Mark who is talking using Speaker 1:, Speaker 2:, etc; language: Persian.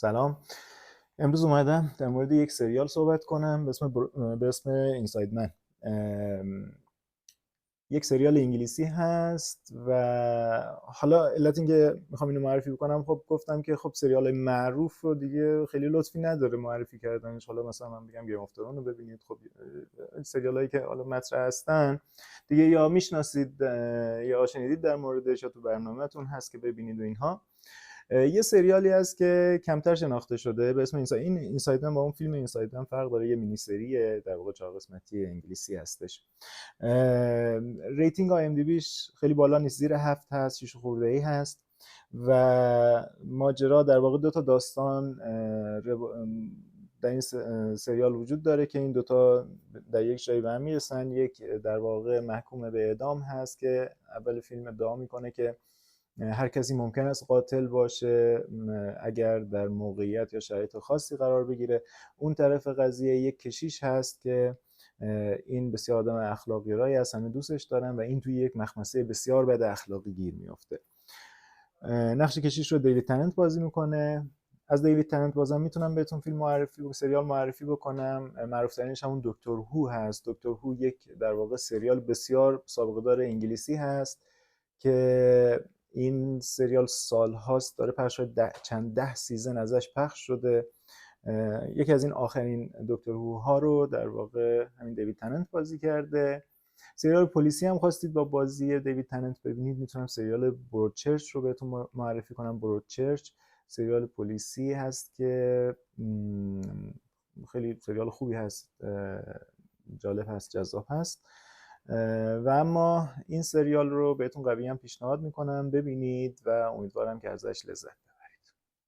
Speaker 1: سلام. امروز اومدم در مورد یک سریال صحبت کنم به اسم اینساید من. یک سریال انگلیسی هست و حالا علت اینکه میخوام اینو معرفی بکنم، خب گفتم که خب سریال معروف رو دیگه خیلی لطفی نداره معرفی کردنش. حالا مثلا من بگم گیم اف ترون رو ببینید، خب سریالایی که حالا مطرح هستن دیگه یا میشناسید یا شنیدید در موردش یا تو برنامه‌تون هست که ببینید و اینها. یه سریالی هست که کمتر شناخته شده به اسم این اینسایدمن. با اون فیلم اینسایدمن فرق داره، یه مینی سریه در واقع 4 قسمتی انگلیسی هستش. ریتینگ آی ام دی بیش خیلی بالا نیست، زیر 7 هست، 6 خورده ای هست و ماجرا در واقع دو تا داستان در این سریال وجود داره که این دوتا در یک جایی به هم میرسن. یک در واقع محکوم به اعدام هست که اول فیلم ادعا میکنه که هر کسی ممکن است قاتل باشه اگر در موقعیت یا شرایط خاصی قرار بگیره. اون طرف قضیه یک کشیش هست که این بسیار آدم اخلاقی رایی است، همه دوستش دارن و این توی یک مخمسه بسیار بد اخلاقی گیر میفته. نقش کشیش رو دیوید تننت بازی میکنه. از دیوید تننت بازم میتونم بهتون سریال معرفی بکنم. معروف ترینش همون دکتر هو هست. دکتر هو یک در واقع سریال بسیار سابقه دار انگلیسی هست که این سریال سال هاست داره پخش شده، چند ده سیزن ازش پخش شده. یکی از این آخرین دکتر هو ها رو در واقع همین دیوید تننت بازی کرده. سریال پلیسی هم خواستید با بازی دیوید تننت ببینید، میتونم سریال برودچرچ رو بهتون معرفی کنم. برودچرچ سریال پلیسی هست که خیلی سریال خوبی هست، جالب هست، جذاب هست. و اما این سریال رو بهتون قوی هم پیشنهاد میکنم ببینید و امیدوارم که ازش لذت